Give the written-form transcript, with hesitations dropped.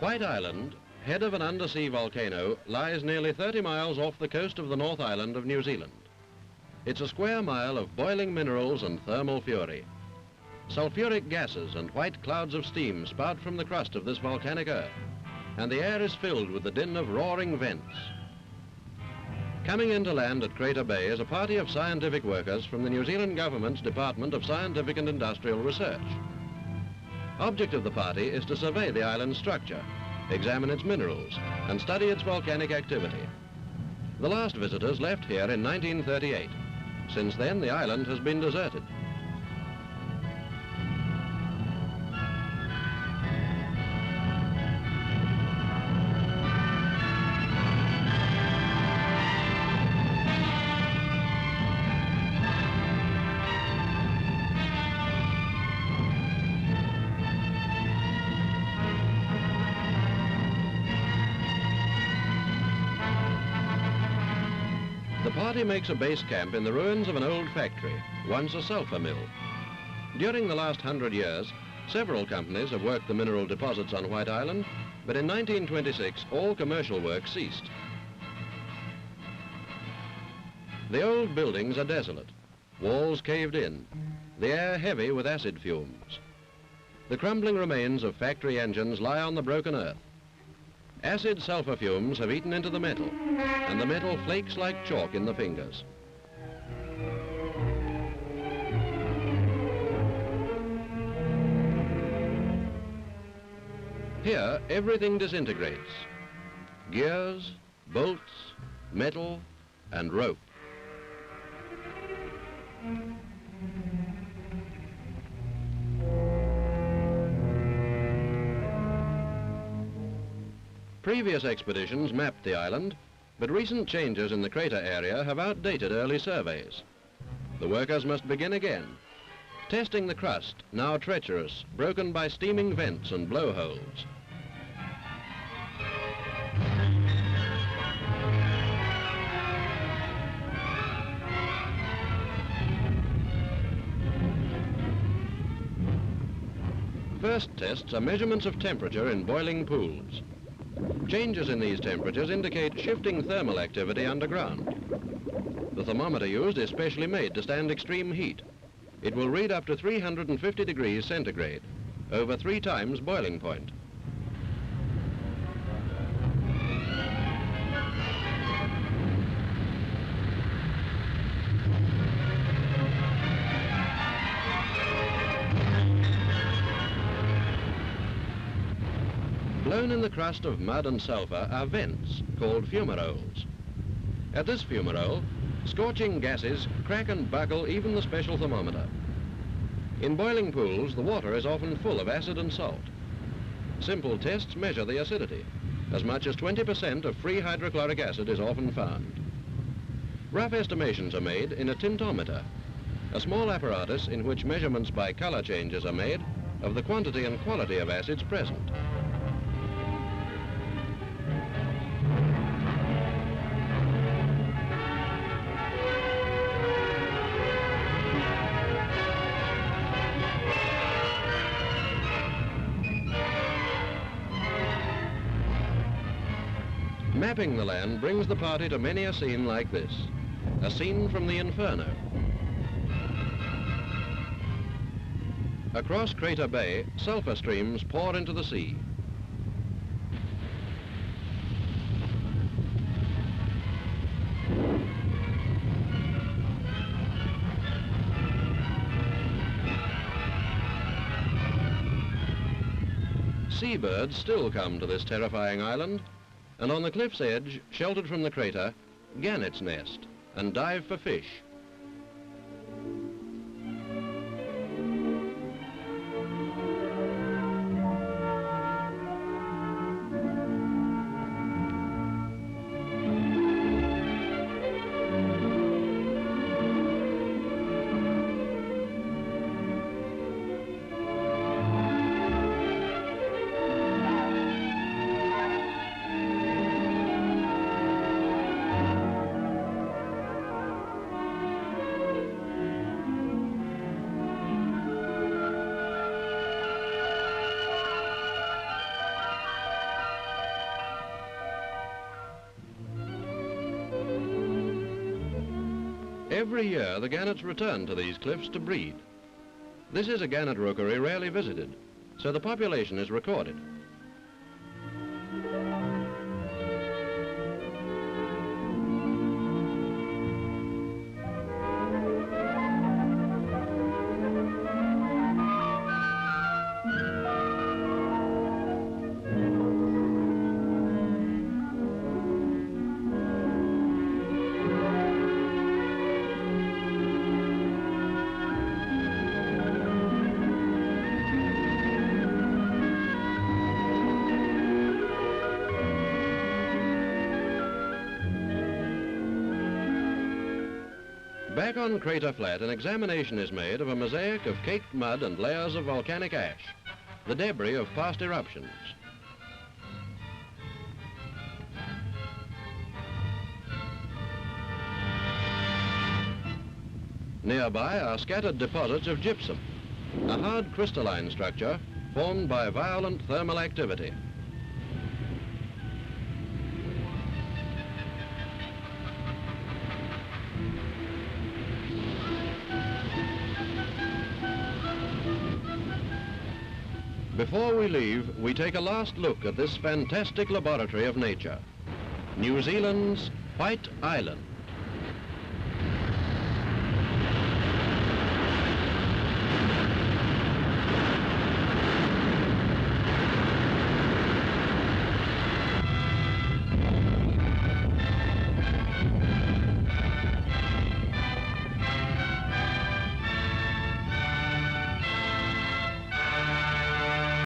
White Island, head of an undersea volcano, lies nearly 30 miles off the coast of the North Island of New Zealand. It's a square mile of boiling minerals and thermal fury. Sulfuric gases and white clouds of steam spout from the crust of this volcanic earth, and the air is filled with the din of roaring vents. Coming into land at Crater Bay is a party of scientific workers from the New Zealand Government's Department of Scientific and Industrial Research. Object of the party is to survey the island's structure, examine its minerals, and study its volcanic activity. The last visitors left here in 1938. Since then, the island has been deserted. The party makes a base camp in the ruins of an old factory, once a sulfur mill. During the last 100 years, several companies have worked the mineral deposits on White Island, but in 1926, all commercial work ceased. The old buildings are desolate, walls caved in, the air heavy with acid fumes. The crumbling remains of factory engines lie on the broken earth. Acid sulfur fumes have eaten into the metal, and the metal flakes like chalk in the fingers. Here, everything disintegrates. Gears, bolts, metal, and rope. Previous expeditions mapped the island, but recent changes in the crater area have outdated early surveys. The workers must begin again, testing the crust, now treacherous, broken by steaming vents and blowholes. First tests are measurements of temperature in boiling pools. Changes in these temperatures indicate shifting thermal activity underground. The thermometer used is specially made to stand extreme heat. It will read up to 350 degrees centigrade, over 3 times boiling point. Blown in the crust of mud and sulfur are vents called fumaroles. At this fumarole, scorching gases crack and buckle even the special thermometer. In boiling pools, the water is often full of acid and salt. Simple tests measure the acidity. As much as 20% of free hydrochloric acid is often found. Rough estimations are made in a tintometer, a small apparatus in which measurements by color changes are made of the quantity and quality of acids present. Mapping the land brings the party to many a scene like this, a scene from the inferno. Across Crater Bay, sulfur streams pour into the sea. Seabirds still come to this terrifying island, and on the cliff's edge, sheltered from the crater, gannets nest and dive for fish. Every year, the gannets return to these cliffs to breed. This is a gannet rookery rarely visited, so the population is recorded. Back on Crater Flat, an examination is made of a mosaic of caked mud and layers of volcanic ash, the debris of past eruptions. Nearby are scattered deposits of gypsum, a hard crystalline structure formed by violent thermal activity. Before we leave, we take a last look at this fantastic laboratory of nature, New Zealand's White Island.